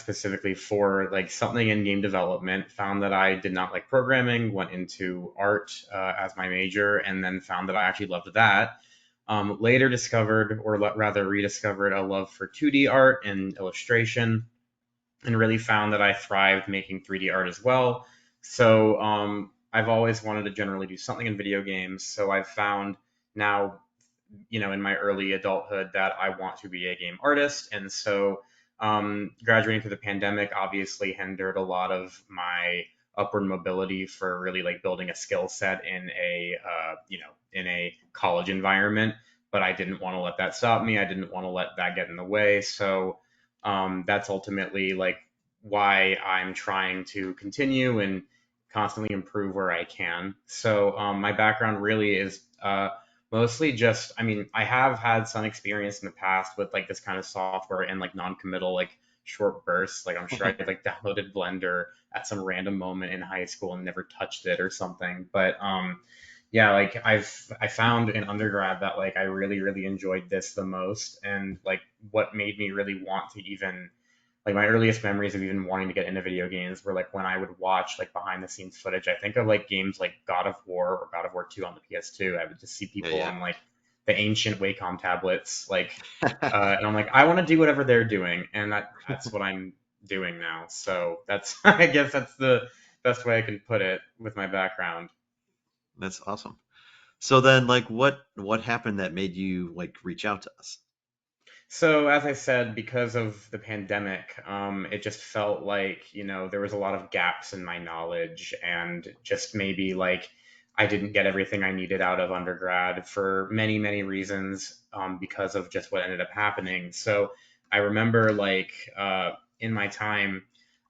specifically for like something in game development. Found that I did not like programming, went into art as my major, and then found that I actually loved that. Later discovered, or rather rediscovered, a love for 2D art and illustration, and really found that I thrived making 3D art as well. So I've always wanted to generally do something in video games. So I've found now, in my early adulthood, that I want to be a game artist. And so graduating through the pandemic obviously hindered a lot of my upward mobility for really like building a skill set in a college environment. But I didn't want to let that stop me. I didn't want to let that get in the way. So that's ultimately like why I'm trying to continue and constantly improve where I can. So my background really is mostly just, I mean, I have had some experience in the past with like this kind of software and like non-committal, like short bursts. Like I'm sure I like downloaded Blender at some random moment in high school and never touched it or something. But yeah, like I found in undergrad that like I really really enjoyed this the most, and like what made me really want to even like my earliest memories of even wanting to get into video games were like when I would watch like behind the scenes footage. I think of like games like God of War or God of War 2 on the PS2. I would just see people Yeah, on like the ancient Wacom tablets, like, yeah. and I'm like, I want to do whatever they're doing, and that's what I'm doing now. So that's I guess that's the best way I can put it with my background. That's awesome. So then, like, what happened that made you like reach out to us? So, as I said, because of the pandemic, it just felt like, there was a lot of gaps in my knowledge, and just maybe like I didn't get everything I needed out of undergrad for many, many reasons, because of just what ended up happening. So I remember like in my time,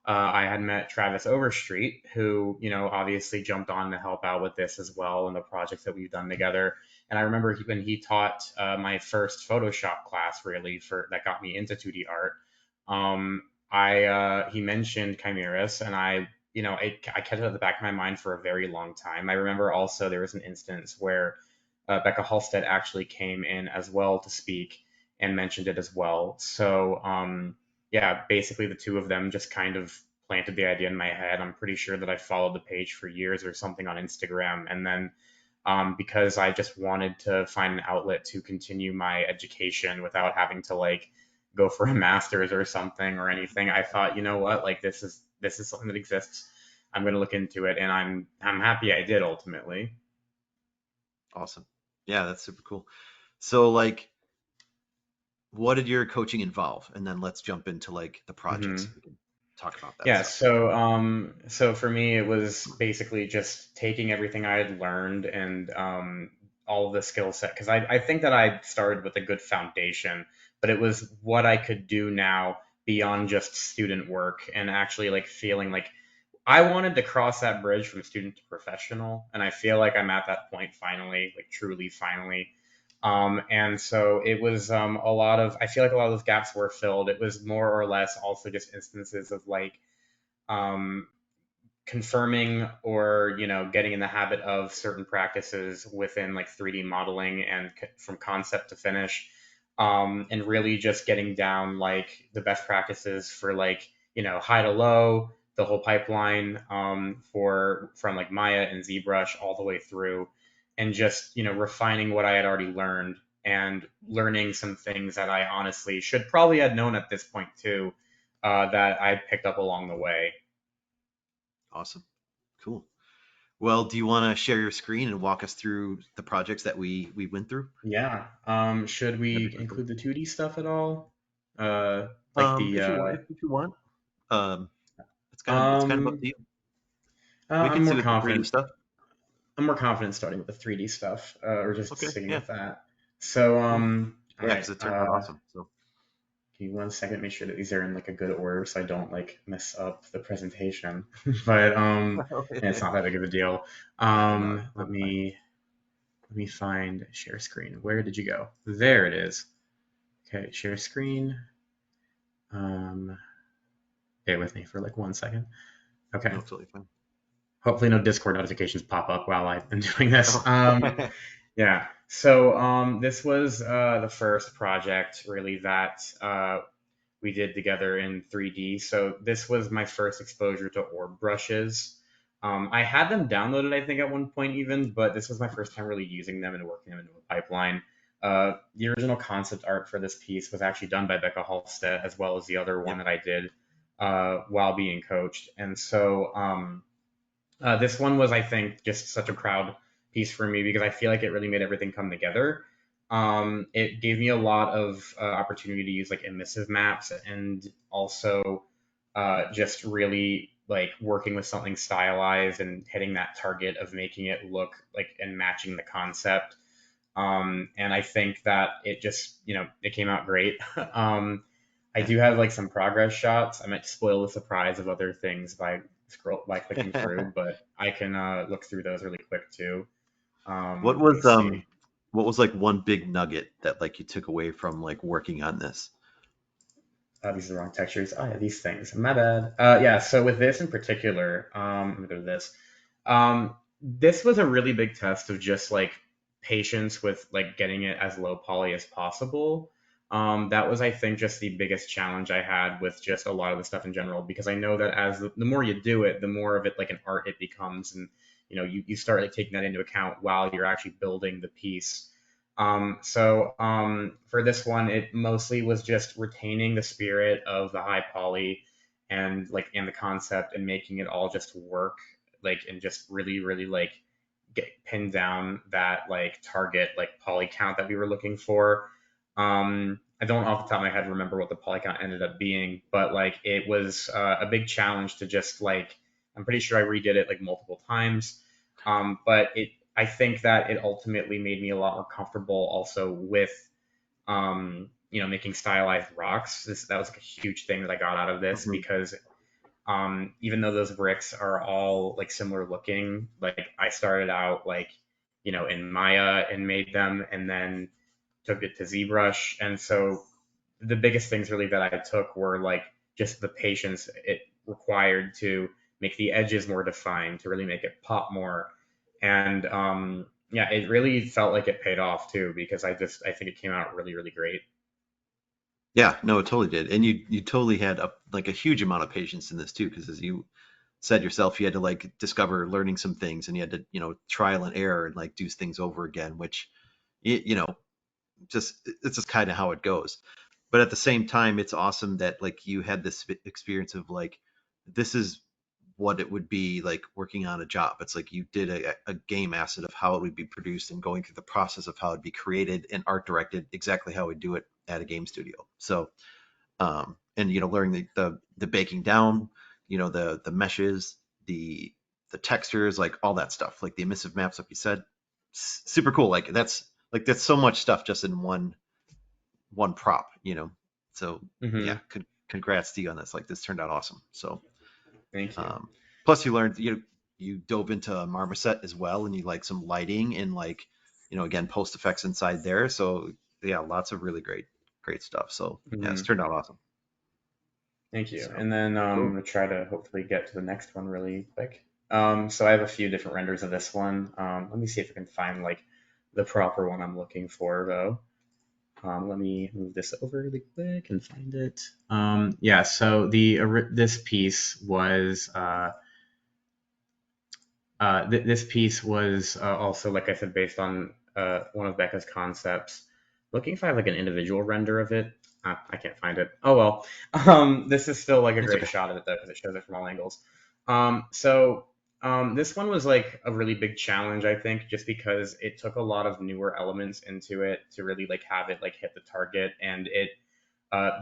I had met Travis Overstreet, who, obviously jumped on to help out with this as well and the projects that we've done together. And I remember when he taught my first Photoshop class, really, for that got me into 2D art. I he mentioned Chimirus, and I kept it at the back of my mind for a very long time. I remember also there was an instance where Becca Halstead actually came in as well to speak and mentioned it as well. So yeah, basically the two of them just kind of planted the idea in my head. I'm pretty sure that I followed the page for years or something on Instagram, and then because I just wanted to find an outlet to continue my education without having to like go for a master's or something or anything. I thought, you know what, like this is something that exists. I'm going to look into it, and I'm happy I did ultimately. Awesome. Yeah, that's super cool. So like, what did your coaching involve? And then let's jump into like the projects. Hmm. We can talk about that Yeah, stuff. so for me it was basically just taking everything I had learned and all of the skill set, because I think that I started with a good foundation, but it was what I could do now beyond just student work, and actually like feeling like I wanted to cross that bridge from student to professional, and I feel like I'm at that point finally, like truly finally. And so it was a lot of, I feel like a lot of those gaps were filled. It was more or less also just instances of like um, confirming or getting in the habit of certain practices within like 3D modeling and from concept to finish, and really just getting down like the best practices for like high to low, the whole pipeline, for from like Maya and ZBrush all the way through, and just refining what I had already learned and learning some things that I honestly should probably had known at this point too, that I picked up along the way. Awesome. Cool. Well, do you want to share your screen and walk us through the projects that we went through? Yeah. Should That'd be we pretty cool. include the 2D stuff at all? Like the If you want, if you want, um, it's kind of up um to you. We I'm could more do it the 3D confident. stuff. I'm more confident starting with the 3D stuff, or just Okay. sticking Yeah. with that. So Cool. all Yeah, right. because it turned out awesome. So. Give me 1 second. Make sure that these are in like a good order, so I don't like mess up the presentation. But and it's not that big of a deal. Yeah. No, Um, it's let totally fine. me let me find share screen. Where did you go? There it is. Okay, share screen. Um, Bear with me for like 1 second. Okay. No, totally fine. Hopefully, no Discord notifications pop up while I've been doing this. Oh. Yeah. So this was the first project really that we did together in 3D. So this was my first exposure to orb brushes. I had them downloaded, I think, at one point even, but this was my first time really using them and working them into a pipeline. The original concept art for this piece was actually done by Becca Halstead, as well as the other one Yep. that I did while being coached. And so this one was, I think, just such a proud piece for me because I feel like it really made everything come together. It gave me a lot of opportunity to use like emissive maps and also just really like working with something stylized and hitting that target of making it look like and matching the concept. And I think that it just, it came out great. I Yeah. do have like some progress shots. I might spoil the surprise of other things by clicking through, but I can look through those really quick too. What Let me was see. like one big nugget that like you took away from like working on this? These are the wrong textures. Oh yeah, these things. My bad. Yeah. So with this in particular, let me go to this. This was a really big test of just like patience with like getting it as low poly as possible. That was, I think, just the biggest challenge I had with just a lot of the stuff in general, because I know that as the more you do it, the more of it like an art it becomes, and you start like taking that into account while you're actually building the piece. For this one, it mostly was just retaining the spirit of the high poly and the concept and making it all just work like and just really really like get pinned down that like target like poly count that we were looking for. I don't off the top of my head remember what the poly count ended up being, but like it was a big challenge to just like I'm pretty sure I redid it like multiple times. But I think that it ultimately made me a lot more comfortable also with making stylized rocks. That was like a huge thing that I got out of this Hmm. because even though those bricks are all like similar looking, like I started out like in Maya and made them, and then took it to ZBrush, and so the biggest things really that I took were like just the patience it required to make the edges more defined, to really make it pop more, and yeah, it really felt like it paid off too because I think it came out really really great. Yeah, no, it totally did. And you totally had a huge amount of patience in this too, because as you said yourself, you had to like discover learning some things and you had to, trial and error and like do things over again, which you know, just it's just kind of how it goes. But at the same time, it's awesome that like you had this experience of like this is what it would be like working on a job. It's like you did a game asset of how it would be produced and going through the process of how it'd be created and art directed exactly how we do it at a game studio. So and learning the baking down, the meshes, the the textures, like all that stuff, like the emissive maps, like you said, super cool. Like that's so much stuff just in one prop. So yeah, Hmm. congrats to you on this. Like this turned out awesome. So Thank you. um, plus you learned you dove into Marmoset as well, and you like some lighting and like again post effects inside there. So yeah, lots of really great stuff. So yeah, it's Hmm. turned out awesome. Thank you. So And then I'm cool. gonna try to hopefully get to the next one really quick. So I have a few different renders of this one. Let me see if I can find like the proper one I'm looking for though. Let me move this over really quick and find it. Yeah, so this piece was this piece was also, like I said, based on one of Becca's concepts. Looking if I have like an individual render of it. I can't find it. Oh well. This is still like a It's great okay. shot of it though because it shows it from all angles. This one was like a really big challenge, I think, just because it took a lot of newer elements into it to really like have it like hit the target, and it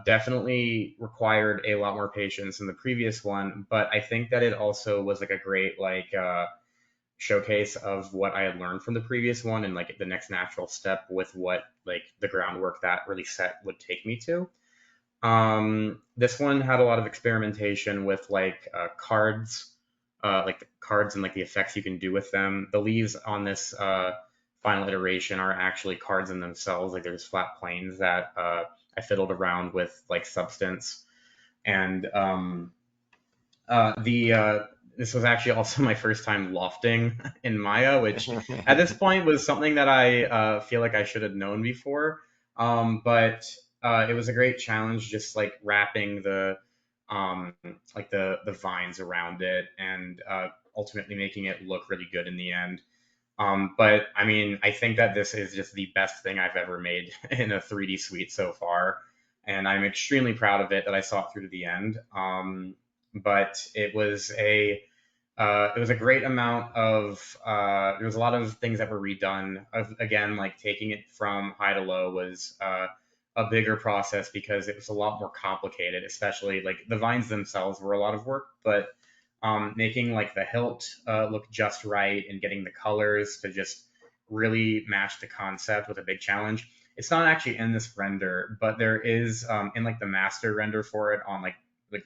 definitely required a lot more patience than the previous one. But I think that it also was like a great like showcase of what I had learned from the previous one and like the next natural step with what like the groundwork that really set would take me to. This one had a lot of experimentation with like the cards and like the effects you can do with them. The leaves on this final iteration are actually cards in themselves. Like there's flat planes that I fiddled around with like substance, and the this was actually also my first time lofting in Maya, which at this point was something that I feel like I should have known before. But it was a great challenge, just like wrapping um, the vines around it and ultimately making it look really good in the end. But I mean, I think that this is just the best thing I've ever made in a 3D suite so far, and I'm extremely proud of it that I saw it through to the end. But it was a great amount of there was a lot of things that were redone. Again, like taking it from high to low was a bigger process because it was a lot more complicated. Especially like the vines themselves were a lot of work, but making like the hilt look just right and getting the colors to just really match the concept was a big challenge. It's not actually in this render, but there is in like the master render for it on like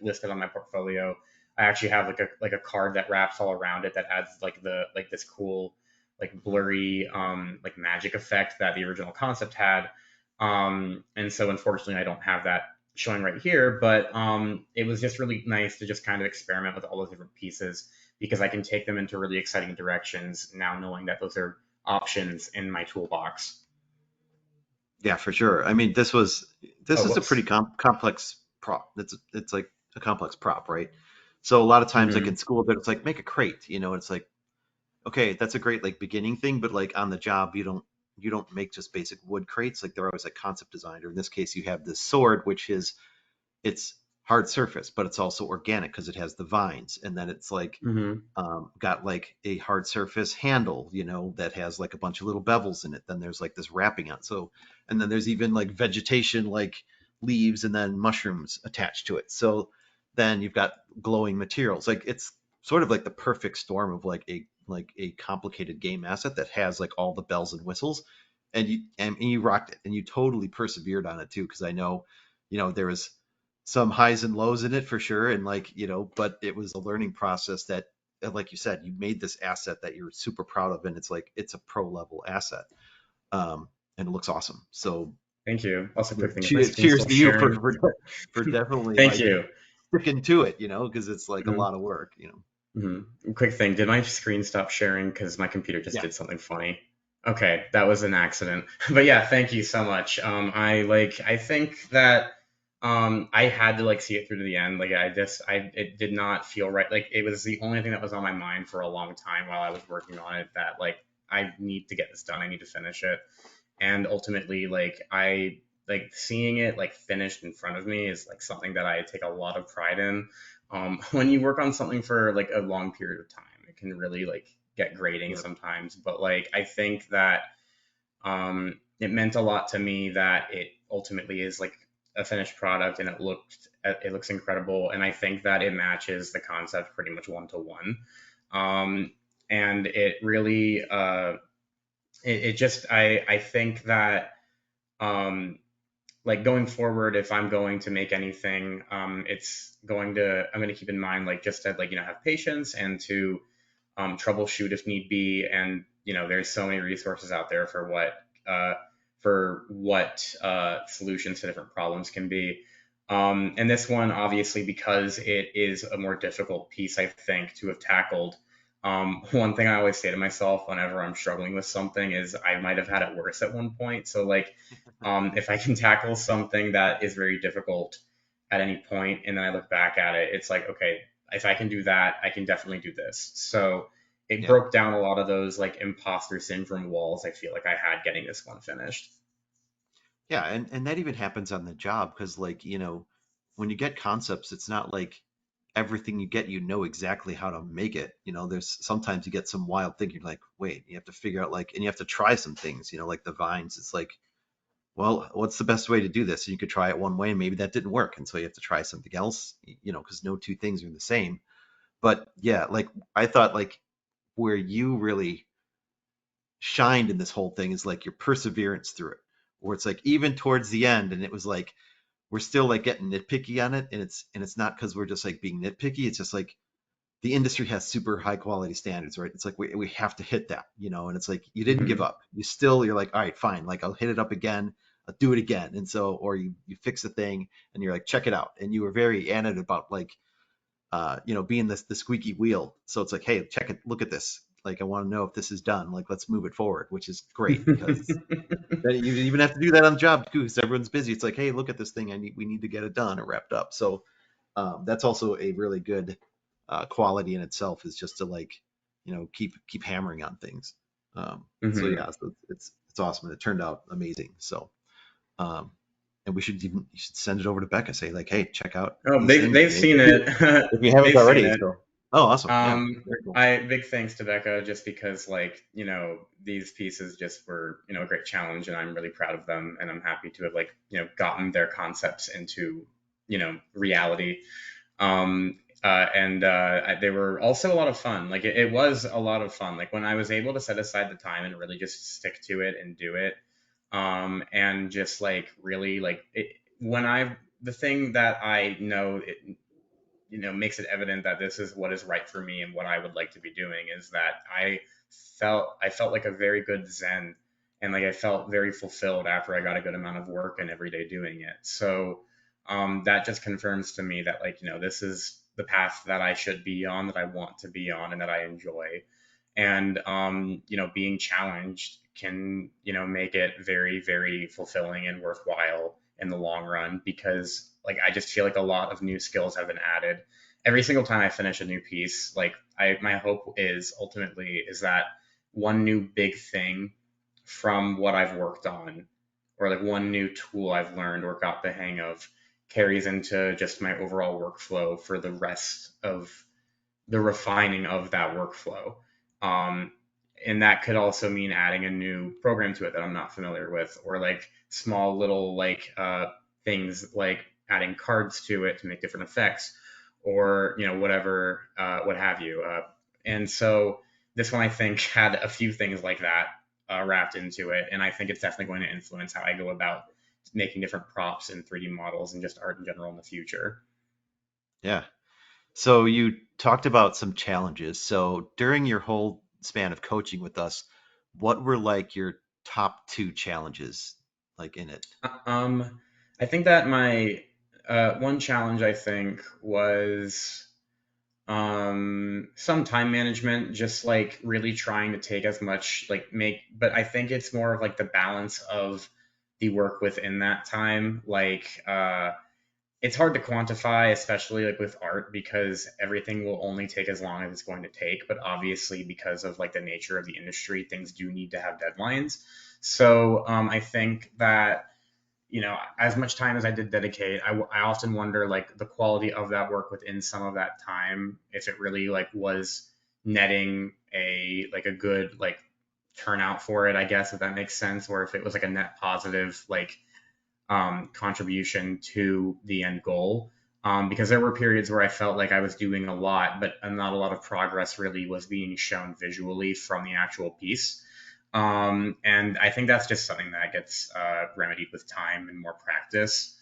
listed on my portfolio. I actually have like a card that wraps all around it that adds like the like this cool like blurry like magic effect that the original concept had. And so unfortunately I don't have that showing right here, but it was just really nice to just kind of experiment with all those different pieces because I can take them into really exciting directions now knowing that those are options in my toolbox. Yeah, for sure. I mean, this Oh, is a pretty whoops. complex prop. It's like a complex prop, right? So a lot of times, like Hmm. in school, that it's like make a crate. It's like okay, that's a great like beginning thing, but like on the job, you don't make just basic wood crates. Like they're always like concept designed. Or in this case, you have this sword, which is it's hard surface, but it's also organic because it has the vines, and then it's like Hmm. got like a hard surface handle, that has like a bunch of little bevels in it. Then there's like this wrapping on. So, and then there's even like vegetation, like leaves and then mushrooms attached to it. So then you've got glowing materials. Like it's sort of like the perfect storm of like a complicated game asset that has like all the bells and whistles. And you rocked it, and you totally persevered on it too. Because I know, there was some highs and lows in it for sure, and like but it was a learning process that like you said, you made this asset that you're super proud of, and it's like it's a pro level asset, and it looks awesome. So Thank you. Also, quick thing, is my cheers, screen cheers still to you sharing? for definitely Thank like you. sticking to it, because it's like a Hmm. lot of work. Hmm. Quick thing, did my screen stop sharing because my computer just Yeah, did something funny? Okay, that was an accident. But yeah, thank you so much. I think that I had to like see it through to the end. Like I it did not feel right. Like it was the only thing that was on my mind for a long time while I was working on it that like I need to get this done. I need to finish it. And ultimately I like seeing it like finished in front of me is like something that I take a lot of pride in. When you work on something for like a long period of time, it can really like get grating yeah, sometimes, but like I think that it meant a lot to me that it ultimately is like a finished product and it looks incredible, and I think that it matches the concept pretty much one to one. And it really it just I think that um like going forward, if I'm going to make anything, I'm going to keep in mind like just to like have patience and to troubleshoot if need be. And there's so many resources out there uh, for what solutions to different problems can be. And this one, obviously, because it is a more difficult piece, I think, to have tackled. One thing I always say to myself whenever I'm struggling with something is I might have had it worse at one point. So, like, if I can tackle something that is very difficult at any point, and then I look back at it, it's like, okay, if I can do that, I can definitely do this. So it yeah. broke down a lot of those like imposter syndrome walls I feel like I had getting this one finished. Yeah, and that even happens on the job because like, when you get concepts, it's not like everything you get, exactly how to make it. There's sometimes you get some wild thing. You're like, wait, you have to figure out like, and you have to try some things, like the vines. It's like, well, what's the best way to do this? And you could try it one way and maybe that didn't work. And so you have to try something else, because no two things are the same. But yeah, like I thought like where you really shined in this whole thing is like your perseverance through it, where it's like even towards the end, and it was like we're still like getting nitpicky on it, and it's not because we're just like being nitpicky. It's just like the industry has super high quality standards, right? It's like we have to hit that, and it's like you didn't give Hmm. up. You're like, all right, fine, like I'll hit it up again, I'll do it again. And so, or you fix the thing and you're like, check it out. And you were very animated about like being the squeaky wheel. So it's like, hey, check it, look at this. Like, I want to know if this is done. Like, let's move it forward, which is great because then you even have to do that on the job too, because everyone's busy. It's like, hey, look at this thing. We need to get it done or wrapped up. So that's also a really good quality in itself, is just to like, keep hammering on things. So Hmm. yeah, so it's awesome, and it turned out amazing. So um, and you should send it over to Becca. Say like, hey, check out Oh, these things they've seen it. if you haven't They've seen already. it. So oh, awesome, yeah, very cool. I big thanks to Becca just because like, these pieces just were, a great challenge and I'm really proud of them and I'm happy to have like, gotten their concepts into, reality. They were also a lot of fun. Like it was a lot of fun. Like when I was able to set aside the time and really just stick to it and do it, and just like really like it, when I the thing that I know it makes it evident that this is what is right for me and what I would like to be doing is that I felt like a very good zen and like I felt very fulfilled after I got a good amount of work and every day doing it. So that just confirms to me that like this is the path that I should be on, that I want to be on, and that I enjoy. And being challenged can make it very very fulfilling and worthwhile in the long run because like I just feel like a lot of new skills have been added every single time I finish a new piece. Like I my hope is ultimately is that one new big thing from what I've worked on or like one new tool I've learned or got the hang of carries into just my overall workflow for the rest of the refining of that workflow. Um, and that could also mean adding a new program to it that I'm not familiar with, or like small little like things like adding cards to it to make different effects, or whatever, what have you. And so this one I think had a few things like that wrapped into it, and I think it's definitely going to influence how I go about making different props and 3D models and just art in general in the future. Yeah. So you talked about some challenges. So during your whole span of coaching with us, what were like your top two challenges like in it? I think that my one challenge I think was some time management, just like really trying to take as much like but I think it's more of like the balance of the work within that time. Like it's hard to quantify, especially like with art, because everything will only take as long as it's going to take. But obviously, because of like the nature of the industry, things do need to have deadlines. So I think that as much time as I did dedicate, I often wonder like the quality of that work within some of that time, if it really like was netting a good like turnout for it, I guess, if that makes sense, or if it was like a net positive like contribution to the end goal. Because there were periods where I felt like I was doing a lot, but not a lot of progress really was being shown visually from the actual piece. And I think that's just something that gets remedied with time and more practice.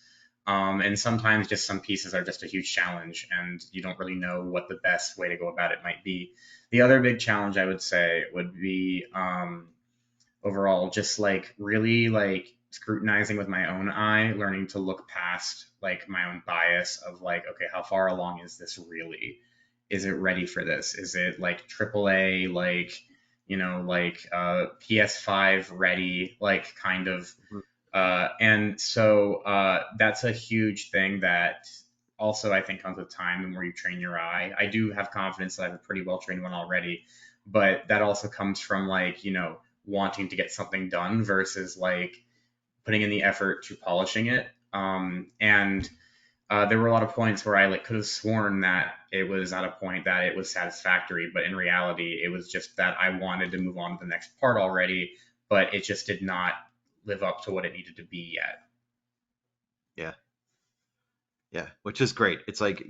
And sometimes just some pieces are just a huge challenge, and you don't really know what the best way to go about it might be. The other big challenge I would say would be overall just like really like scrutinizing with my own eye, learning to look past like my own bias of like, okay, how far along is this really? Is it ready for this? Is it like AAA, like like PS5 ready, like kind of Mhm. and so that's a huge thing that also I think comes with time. The more you train your eye, I do have confidence that I have a pretty well trained one already, but that also comes from like wanting to get something done versus like putting in the effort to polishing it. And there were a lot of points where I like could have sworn that it was at a point that it was satisfactory, but in reality, it was just that I wanted to move on to the next part already, but it just did not live up to what it needed to be yet. Yeah, yeah, which is great. It's like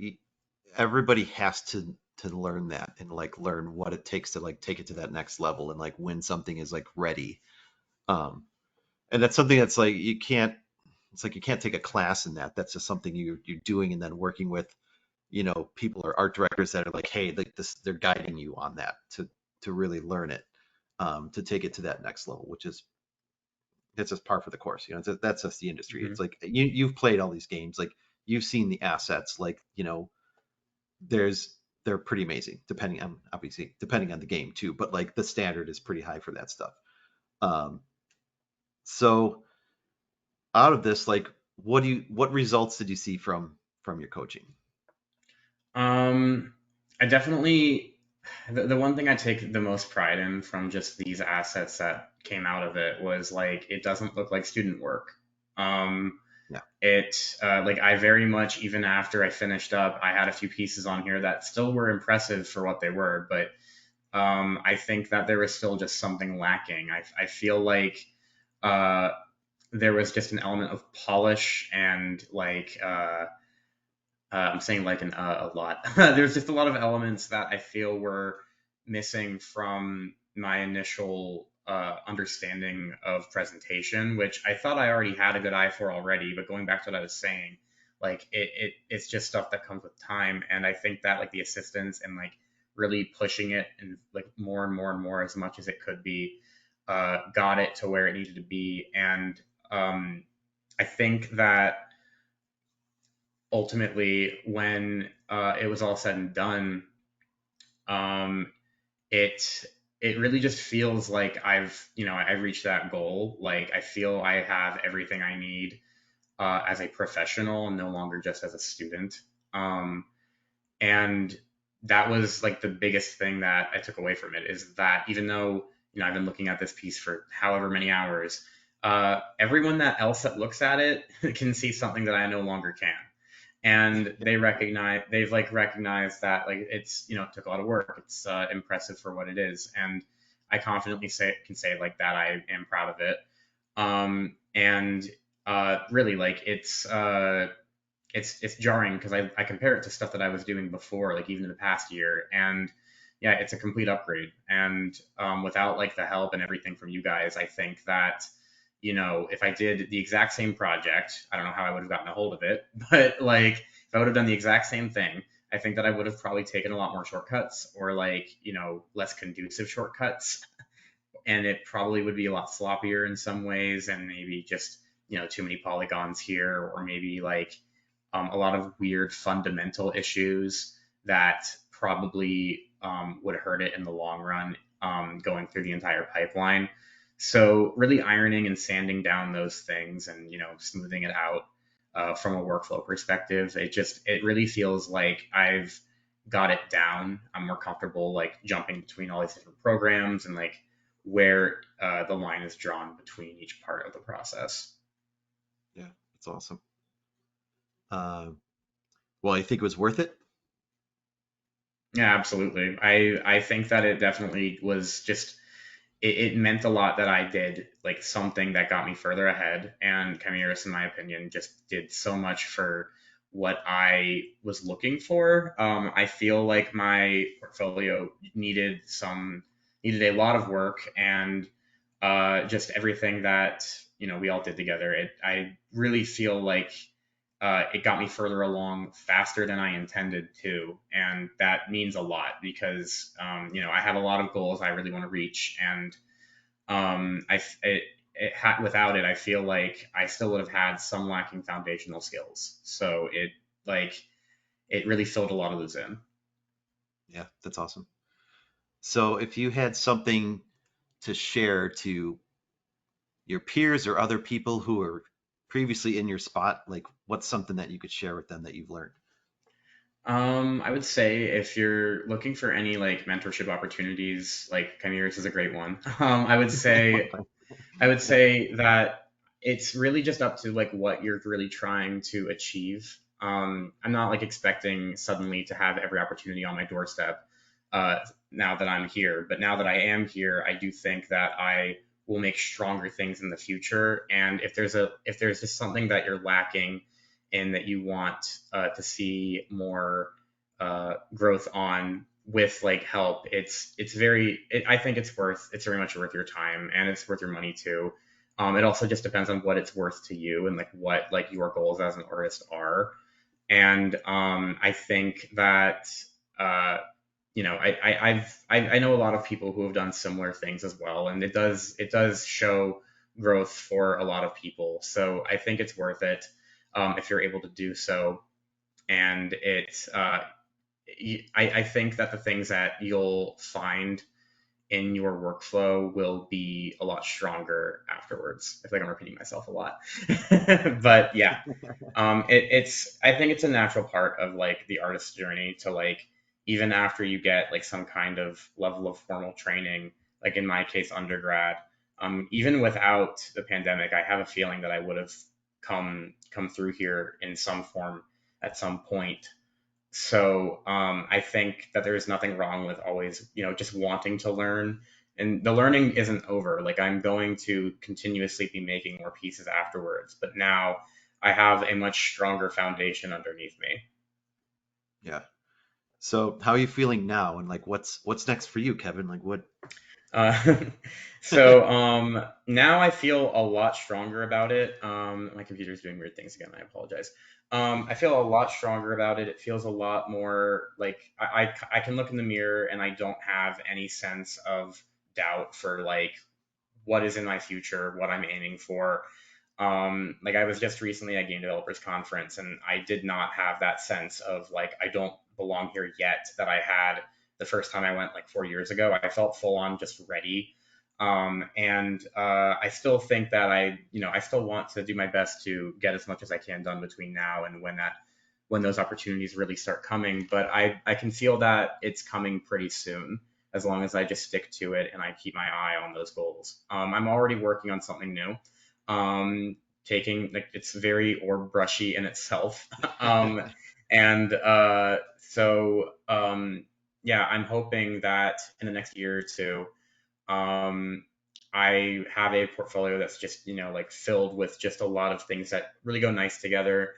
everybody has to learn that and like learn what it takes to like take it to that next level and like when something is like ready. Um, and that's something that's like you can't. It's like you can't take a class in that. That's just something you're doing and then working with people or art directors that are like, hey, like this, they're guiding you on that to really learn it, to take it to that next level, which is that's just par for the course. That's just the industry. Hmm. It's like you've played all these games, like you've seen the assets, like there's they're pretty amazing, depending on, obviously depending on the game too, but like the standard is pretty high for that stuff. Um, so out of this, like, what results did you see from your coaching? Um, I definitely, the one thing I take the most pride in from just these assets that came out of it was like it doesn't look like student work. Um, Yeah, like I very much, even after I finished up, I had a few pieces on here that still were impressive for what they were, but I think that there was still just something lacking. I feel like uh, there was just an element of polish and like I'm saying like a lot. There's just a lot of elements that I feel were missing from my initial understanding of presentation, which I thought I already had a good eye for already. But going back to what I was saying, like it's just stuff that comes with time, and I think that like the assistance and like really pushing it and like more and more and more as much as it could be, got it to where it needed to be, and I think that ultimately, when it was all said and done, um, it it really just feels like I've reached that goal. Like I feel I have everything I need as a professional, and no longer just as a student. Um, and that was like the biggest thing that I took away from it is that even though I've been looking at this piece for however many hours, everyone that else that looks at it can see something that I no longer can, and they've like recognized that like it's it took a lot of work. It's impressive for what it is, and I confidently can say like that I am proud of it. And really like it's jarring because I compare it to stuff that I was doing before, like even in the past year, and yeah, it's a complete upgrade. And without like the help and everything from you guys, I think that if I did the exact same project, I don't know how I would have gotten a hold of it, but like if I would have done the exact same thing, I think that I would have probably taken a lot more shortcuts or like less conducive shortcuts, and it probably would be a lot sloppier in some ways, and maybe just too many polygons here, or maybe like a lot of weird fundamental issues that probably would hurt it in the long run, going through the entire pipeline. So really ironing and sanding down those things, and smoothing it out from a workflow perspective, it really feels like I've got it down. I'm more comfortable like jumping between all these different programs, and like where the line is drawn between each part of the process. yeah, that's awesome. Uh, well, I think it was worth it. Yeah, absolutely. I think that it definitely was just it meant a lot that I did like something that got me further ahead. And Chimirus, in my opinion, just did so much for what I was looking for. I feel like my portfolio needed a lot of work, and just everything that we all did together. I really feel like it got me further along faster than I intended to, and that means a lot because I have a lot of goals I really want to reach, and without it, I feel like I still would have had some lacking foundational skills. So like it really filled a lot of those in. Yeah, that's awesome. So if you had something to share to your peers or other people who are previously in your spot, like what's something that you could share with them that you've learned? I would say if you're looking for any like mentorship opportunities, like Chimeras is a great one. I would say that it's really just up to like what you're really trying to achieve. I'm not like expecting suddenly to have every opportunity on my doorstep uh, now that I'm here, but now that I am here, I do think that I will make stronger things in the future. And if there's just something that you're lacking and that you want to see more growth on with like help, I think it's very much worth your time, and it's worth your money too. It also just depends on what it's worth to you and like what like your goals as an artist are. And I think that uh, I know a lot of people who have done similar things as well, and it does show growth for a lot of people. So I think it's worth it if you're able to do so, and I think that the things that you'll find in your workflow will be a lot stronger afterwards. I feel like I'm repeating myself a lot, but yeah, it's I think it's a natural part of like the artist's journey to like even after you get like some kind of level of formal training, like in my case, undergrad. Even without the pandemic, I have a feeling that I would have come through here in some form at some point. So I think that there is nothing wrong with always, just wanting to learn. And the learning isn't over. Like I'm going to continuously be making more pieces afterwards, but now I have a much stronger foundation underneath me. Yeah. So how are you feeling now? And like, what's next for you, Kevin? Like what? Uh, so now I feel a lot stronger about it. My computer's doing weird things again. I apologize. I feel a lot stronger about it. It feels a lot more like I can look in the mirror and I don't have any sense of doubt for like what is in my future, what I'm aiming for. Like I was just recently at Game Developers Conference, and I did not have that sense of like I don't belong here yet that I had the first time I went like 4 years ago. I felt full on just ready, and I still think that I still want to do my best to get as much as I can done between now and when those opportunities really start coming. But I can feel that it's coming pretty soon as long as I just stick to it and I keep my eye on those goals. I'm already working on something new. Taking like it's very orb brushy in itself. And so yeah, I'm hoping that in the next year or two, um, I have a portfolio that's just, like filled with just a lot of things that really go nice together.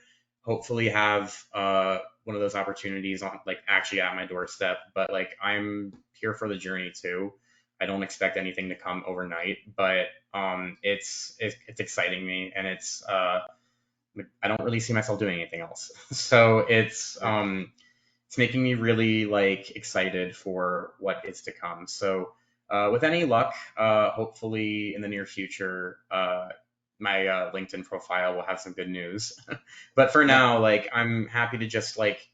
Hopefully have one of those opportunities on like actually at my doorstep, but like I'm here for the journey too. I don't expect anything to come overnight, but it's exciting me and I don't really see myself doing anything else. So Yeah. it's making me really like excited for what is to come. So with any luck, hopefully in the near future, my LinkedIn profile will have some good news. But for Yeah. now, like I'm happy to just like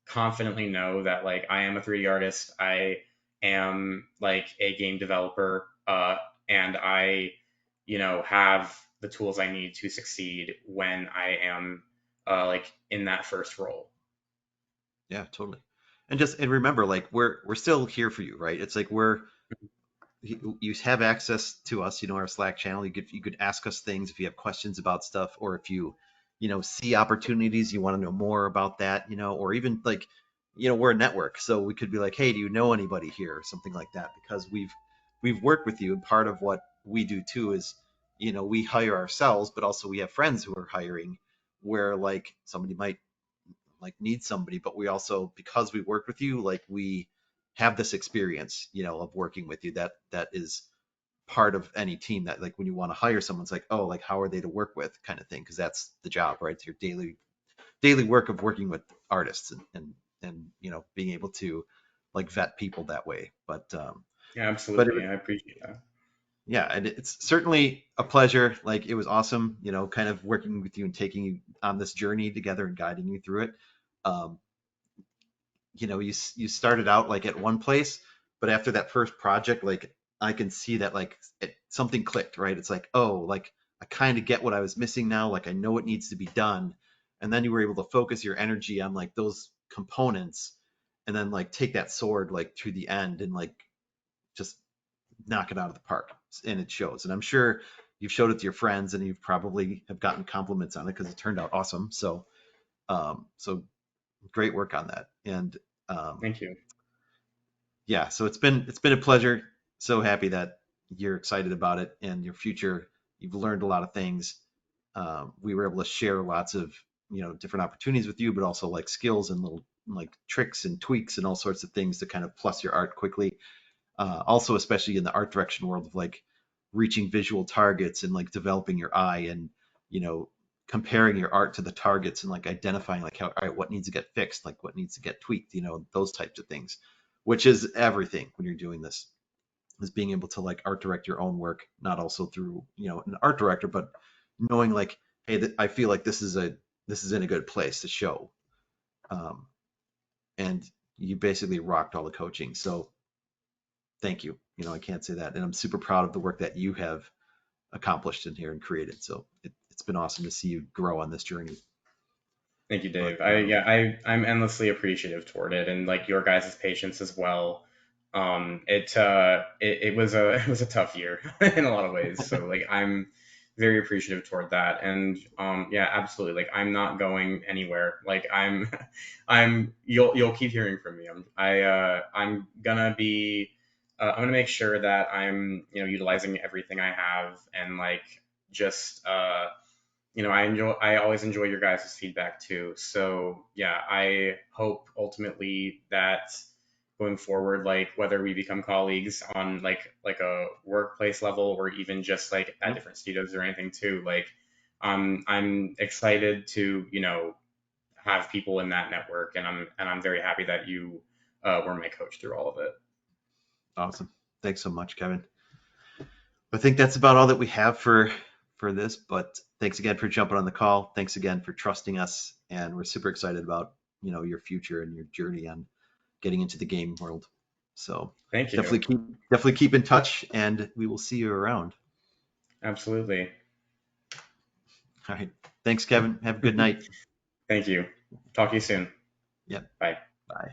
confidently know that like I am a 3D artist. I am like a game developer, and I, have the tools I need to succeed when I am like in that first role. Yeah, totally. And remember, like we're still here for you, right? It's like you have access to us, our Slack channel. You could ask us things if you have questions about stuff, or if you see opportunities, you want to know more about that, or even like, we're a network, so we could be like, hey, do you know anybody here, or something like that, because we've worked with you, and part of what we do too is, we hire ourselves, but also we have friends who are hiring, where like somebody might like need somebody, but we also, because we work with you, like we have this experience, of working with you, that is part of any team, that like when you want to hire someone, it's like, oh, like how are they to work with, kind of thing, because that's the job, right? It's your daily work of working with artists, and being able to like vet people that way. Yeah, But absolutely. I appreciate that. yeah, and it's certainly a pleasure. Like it was awesome, kind of working with you and taking you on this journey together and guiding you through it. um, you started out like at one place, but after that first project, like I can see that like something clicked, right? It's like, oh, like I kind of get what I was missing now, like I know what needs to be done. And then you were able to focus your energy on like those components, and then like take that sword like to the end, and like just knock it out of the park. And it shows, and I'm sure you've showed it to your friends, and you've probably have gotten compliments on it because it turned out awesome. So great work on that. And um, Thank you. yeah, so it's been a pleasure. So happy that you're excited about it and your future. You've learned a lot of things. We were able to share lots of different opportunities with you, but also like skills and little like tricks and tweaks and all sorts of things to kind of plus your art quickly. Also, especially in the art direction world of like reaching visual targets and like developing your eye, and you know comparing your art to the targets, and like identifying like how, all right, what needs to get fixed, like what needs to get tweaked, those types of things, which is everything when you're doing this, is being able to like art direct your own work, not also through an art director, but knowing like, hey, I feel like this is in a good place to show. um, and you basically rocked all the coaching. So thank you. I can't say that. And I'm super proud of the work that you have accomplished in here and created. So it's been awesome to see you grow on this journey. Thank you, But Dave. I'm endlessly appreciative toward it, and like your guys' patience as well. It was a it was a tough year in a lot of ways. So like I'm very appreciative toward that, and yeah, absolutely. Like I'm not going anywhere. Like I'm you'll keep hearing from me. I'm gonna be I'm gonna make sure that I'm utilizing everything I have and like just I always enjoy your guys' feedback too. So yeah, I hope ultimately that going forward, like whether we become colleagues on like a workplace level or even just like at Mhm. different studios or anything too, like I'm excited to, have people in that network and I'm very happy that you were my coach through all of it. Awesome. Thanks so much, Kevin. I think that's about all that we have for this, but thanks again for jumping on the call. Thanks again for trusting us, and we're super excited about, your future and your journey on getting into the game world. So Thank you. definitely keep in touch, and we will see you around. Absolutely. All right. Thanks, Kevin. Have a good night. Thank you. Talk to you soon. Yep. Bye. Bye.